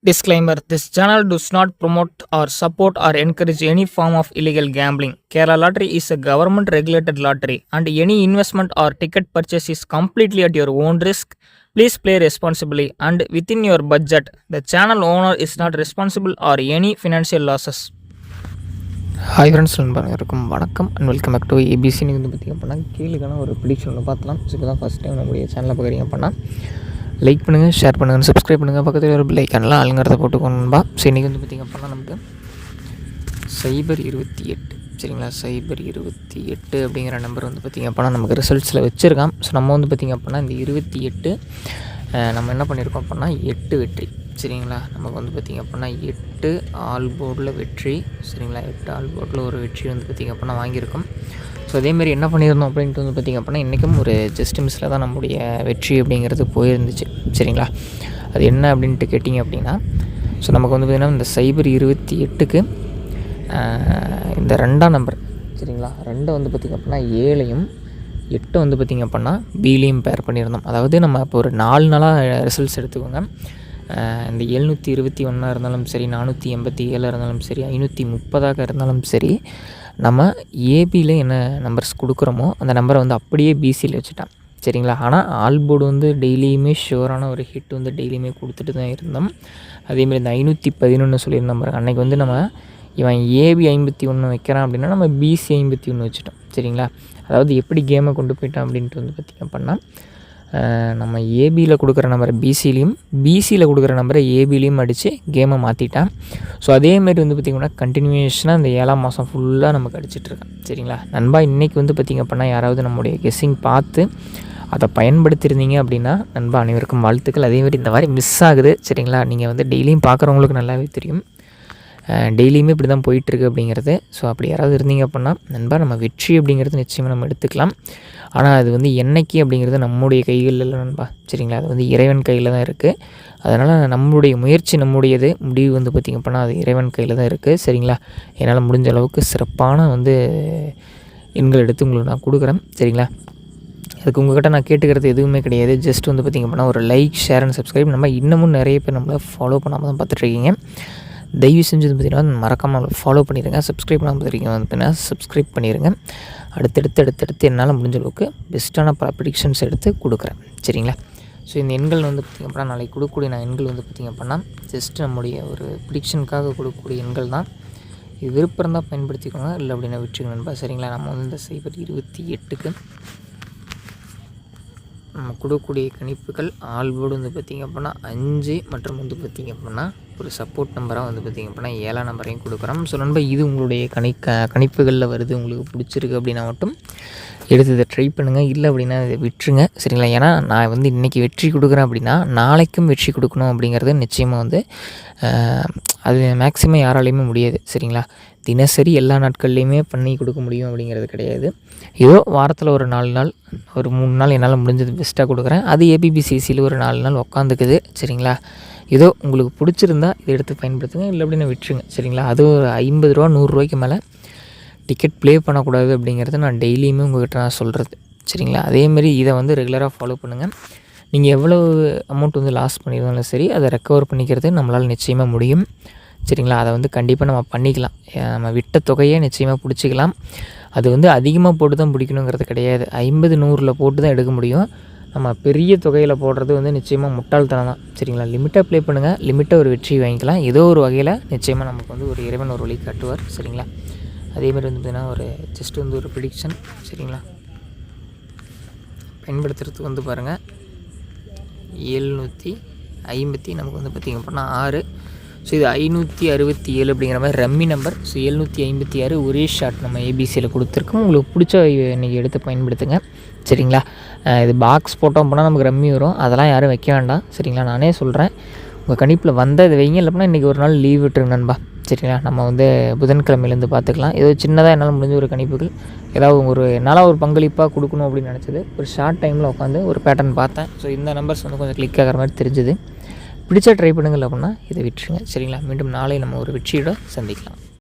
Disclaimer: This channel does not promote or support or encourage any form of illegal gambling. Kerala Lottery is a government regulated lottery and any investment or ticket purchase is completely at your own risk. Please play responsibly and within your budget. The channel owner is not responsible for any financial losses. Hi friends, நண்பர்களுக்கும் வணக்கம் and welcome back to ABC. நீங்கள் வந்து பார்த்திங்க அப்படின்னா கீழே ஒரு prediction ஒன்று பார்க்கலாம். ஸோ இப்போ தான் ஃபஸ்ட் டைம் நம்மளுடைய சேனலில் பார்க்குறீங்க அப்படின்னா லைக் பண்ணுங்கள், ஷேர் பண்ணுங்கள், சப்ஸ்கிரைப் பண்ணுங்கள், பக்கத்தில் ஒரு பெல் ஐக்கானெலாம் ஆளுங்கிறத போட்டுக்கணும்பா. ஸோ இன்றைக்கி வந்து பார்த்திங்க அப்படின்னா நமக்கு சைபர் 28 சரிங்களா, சைபர் 28 அப்படிங்கிற நம்பர் வந்து பார்த்திங்க அப்படின்னா நமக்கு ரிசல்ட்ஸில் வச்சுருக்கான். ஸோ நம்ம வந்து பார்த்திங்க அப்படின்னா இந்த 28 நம்ம என்ன பண்ணியிருக்கோம் அப்படின்னா 8 வெற்றி சரிங்களா. நமக்கு வந்து பார்த்திங்க அப்படின்னா 8 ஆல் போர்டில் வெற்றி சரிங்களா, 8 ஆல் போர்டில் ஒரு வெற்றி வந்து பார்த்திங்க அப்படின்னா வாங்கியிருக்கோம். ஸோ அதேமாதிரி என்ன பண்ணியிருந்தோம் அப்படின்ட்டு வந்து பார்த்திங்க அப்படின்னா இன்றைக்கும் ஒரு ஜஸ்ட் மிஸ்ஸில் தான் நம்முடைய வெற்றி அப்படிங்கிறது போயிருந்துச்சு சரிங்களா. அது என்ன அப்படின்ட்டு கேட்டிங்க அப்படின்னா, ஸோ நமக்கு வந்து பார்த்திங்கன்னா இந்த சைபர் 28க்கு இந்த 2ஆம் நம்பர் சரிங்களா, 2 வந்து பார்த்திங்க அப்படின்னா 7ஐயும் 8 வந்து பார்த்திங்க அப்படின்னா பிலையும் பேர் பண்ணியிருந்தோம். அதாவது நம்ம இப்போ ஒரு 4 நாளாக ரிசல்ட்ஸ் எடுத்துக்கோங்க. இந்த 721 இருந்தாலும் சரி, 487 இருந்தாலும் சரி, 530 இருந்தாலும் சரி, நம்ம ஏபியில் என்ன நம்பர்ஸ் கொடுக்குறோமோ அந்த நம்பரை வந்து அப்படியே பிசியில் வச்சுட்டான் சரிங்களா. ஆனால் ஆல்போர்டு வந்து டெய்லியுமே ஷுவரான ஒரு ஹிட் வந்து டெய்லியுமே கொடுத்துட்டு தான் இருந்தோம். அதேமாதிரி இந்த 511 சொல்லியிருந்தோம் பாருங்க, அன்றைக்கி வந்து நம்ம இவன் ஏபி 51 வைக்கிறான் அப்படின்னா நம்ம பிசி 51 வச்சுட்டோம் சரிங்களா. அதாவது எப்படி கேமை கொண்டு போயிட்டான் அப்படின்ட்டு வந்து பார்த்திங்க அப்படின்னா, நம்ம ஏபியில் கொடுக்குற நம்பரை பிசிலையும், பிசியில் கொடுக்குற நம்பரை ஏபிலையும் அடித்து கேமை மாற்றிட்டான். ஸோ அதேமாரி வந்து பார்த்திங்கன்னா கண்டினியூஷனாக இந்த 7ஆம் மாதம் ஃபுல்லாக நமக்கு அடிச்சிட்ருக்கான் சரிங்களா. நண்பா இன்றைக்கி வந்து பார்த்திங்க அப்படின்னா யாராவது நம்முடைய கெஸ்ஸிங் பார்த்து அதை பயன்படுத்தியிருந்தீங்க அப்படின்னா நண்பா அனைவருக்கும் வாழ்த்துக்கள். அதேமாதிரி இந்த மாதிரி மிஸ் ஆகுது சரிங்களா. நீங்கள் வந்து டெய்லியும் பார்க்குறவங்களுக்கு நல்லாவே தெரியும், டெய்லியுமே இப்படி தான் போயிட்டுருக்கு அப்படிங்கிறது. ஸோ அப்படி யாராவது இருந்தீங்க அப்படின்னா நண்பா நம்ம வெற்றி அப்படிங்கிறது நிச்சயமாக நம்ம எடுத்துக்கலாம். ஆனால் அது வந்து என்னைக்கு அப்படிங்கிறது நம்முடைய கைகளில் இல்லை நண்பா சரிங்களா. அது வந்து இறைவன் கையில் தான் இருக்குது. அதனால் நம்மளுடைய முயற்சி நம்முடையது, முடிவு வந்து பார்த்திங்க அப்படின்னா அது இறைவன் கையில் தான் இருக்குது சரிங்களா. என்னால் முடிஞ்ச அளவுக்கு சிறப்பான வந்து எண்கள் எடுத்து உங்களுக்கு நான் கொடுக்குறேன் சரிங்களா. அதுக்கு உங்கள்கிட்ட நான் கேட்டுக்கிறது எதுவுமே கிடையாது. ஜஸ்ட் வந்து பார்த்திங்க அப்படின்னா ஒரு லைக், ஷேர் அண்ட் சப்ஸ்கிரைப். நம்ம இன்னமும் நிறைய பேர் நம்மளை ஃபாலோ பண்ணாமல் தான் பார்த்துட்ருக்கீங்க. தயவு செஞ்சு பார்த்திங்கன்னா மறக்காமல் ஃபாலோ பண்ணிடுங்க. சப்ஸ்கிரைப் பண்ணாமல் பார்த்துருக்கீங்க வந்து பார்த்தீங்கன்னா சப்ஸ்கிரைப் பண்ணிடுங்க. அடுத்தடுத்து என்னால் முடிஞ்ச அளவுக்கு பெஸ்ட்டான பல ப்ரிடிக்ஷன்ஸ் எடுத்து கொடுக்குறேன் சரிங்களா. ஸோ இந்த எண்கள் வந்து பார்த்திங்க அப்படின்னா நாளைக்கு கொடுக்கக்கூடிய எண்கள் வந்து பார்த்திங்க அப்படின்னா ஜஸ்ட் நம்முடைய ஒரு ப்ரிடிக்ஷனுக்காக கொடுக்கக்கூடிய எண்கள் தான். இது விருப்பம் இருந்தால் பயன்படுத்திக்கோங்க, இல்லை அப்படின்னா விட்டுருங்க நண்பா சரிங்களா. நம்ம வந்து இந்த சைபர் 28க்கு நம்ம கொடுக்கக்கூடிய கணிப்புகள் ஆல்போர்டு வந்து பார்த்திங்க அப்படின்னா 5 மற்றும் வந்து பார்த்திங்க அப்படின்னா ஒரு சப்போர்ட் நம்பராக வந்து பார்த்திங்க அப்படின்னா 7ஆம் நம்பரையும் கொடுக்குறோம். ஸோ நண்பா இது உங்களுடைய கணிப்புகளில் வருது, உங்களுக்கு பிடிச்சிருக்கு அப்படின்னா மட்டும் எடுத்து இதை ட்ரை பண்ணுங்கள், இல்லை அப்படின்னா இதை விட்டுருங்க சரிங்களா. ஏன்னா நான் வந்து இன்றைக்கி வெற்றி கொடுக்குறேன் அப்படின்னா நாளைக்கும் வெற்றி கொடுக்கணும் அப்படிங்கிறது நிச்சயமாக வந்து அது மேக்ஸிமம் யாராலையுமே முடியாது சரிங்களா. தினசரி எல்லா நாட்கள்லேயுமே பண்ணி கொடுக்க முடியும் அப்படிங்கிறது கிடையாது. ஏதோ வாரத்தில் ஒரு 4 நாள், ஒரு 3 நாள் என்னால் முடிஞ்சது பெஸ்ட்டாக கொடுக்குறேன். அது ஏபிபிசிசியில் ஒரு 4 நாள் உட்காந்துக்குது சரிங்களா. ஏதோ உங்களுக்கு பிடிச்சிருந்தா இதை எடுத்து பயன்படுத்துங்க, இல்லை அப்படின்னு விட்டுருங்க சரிங்களா. அது ஒரு 50 ரூபா 100 ரூபாய்க்கு மேலே டிக்கெட் ப்ளே பண்ணக்கூடாது அப்படிங்கிறது நான் டெய்லியுமே உங்கள்கிட்ட நான் சொல்கிறது சரிங்களா. அதேமாரி இதை வந்து ரெகுலராக ஃபாலோ பண்ணுங்கள். நீங்கள் எவ்வளோ அமௌண்ட் வந்து லாஸ் பண்ணியிருந்தாலும் சரி, அதை ரெக்கவர் பண்ணிக்கிறது நம்மளால் நிச்சயமாக முடியும் சரிங்களா. அதை வந்து கண்டிப்பாக நம்ம பண்ணிக்கலாம். நம்ம விட்ட தொகையை நிச்சயமாக பிடிச்சிக்கலாம். அது வந்து அதிகமாக போட்டு தான் பிடிக்கணுங்கிறது கிடையாது. 50 100ல் போட்டு தான் எடுக்க முடியும். நம்ம பெரிய தொகையில் போடுறது வந்து நிச்சயமாக முட்டாள்தனம் தான் சரிங்களா. லிமிட்டாக ப்ளே பண்ணுங்கள், லிமிட்டாக ஒரு வெற்றி வாங்கிக்கலாம். ஏதோ ஒரு வகையில் நிச்சயமாக நமக்கு வந்து ஒரு இறைவன் ஒரு வழி காட்டுவார் சரிங்களா. அதேமாதிரி வந்து பார்த்திங்கன்னா ஒரு ஜஸ்ட் வந்து ஒரு ப்ரிடிக்ஷன் சரிங்களா. பயன்படுத்துறதுக்கு வந்து பாருங்கள் 750 நமக்கு வந்து பார்த்திங்க அப்படின்னா 6. ஸோ இது 567 அப்படிங்கிற மாதிரி ரம்மி நம்பர். ஸோ 756 ஒரே ஷாட் நம்ம ஏபிசியில் கொடுத்துருக்கோம். உங்களுக்கு பிடிச்ச இன்றைக்கி எடுத்து பயன்படுத்துங்க சரிங்களா. இது பாக்ஸ் போட்டோம் அப்படின்னா நமக்கு ரம்மி வரும், அதெல்லாம் யாரும் வைக்க வேண்டாம் சரிங்களா. நானே சொல்கிறேன், உங்கள் கணிப்பில் வந்தால் இதை வைங்க, இல்லைனா இன்றைக்கி ஒரு நாள் லீவ் விட்டுருங்க நண்பா சரிங்களா. நம்ம வந்து புதன்கிழமையிலேருந்து பார்த்துக்கலாம். ஏதோ சின்னதாக என்னால் முடிஞ்ச ஒரு கணிப்புகள், ஏதாவது என்னால் ஒரு பங்களிப்பாக கொடுக்கணும் அப்படின்னு நினச்சது. ஒரு ஷார்ட் டைமில் உட்காந்து ஒரு பேட்டர்ன் பார்த்தேன். ஸோ இந்த நம்பர்ஸ் வந்து கொஞ்சம் கிளிக் ஆகிற மாதிரி தெரிஞ்சுது. பிடிச்சா ட்ரை பண்ணுங்கள் அப்படின்னா இதை விட்டுருங்க சரிங்களா. மீண்டும் நாளை நம்ம ஒரு வெற்றியோட சந்திக்கலாம்.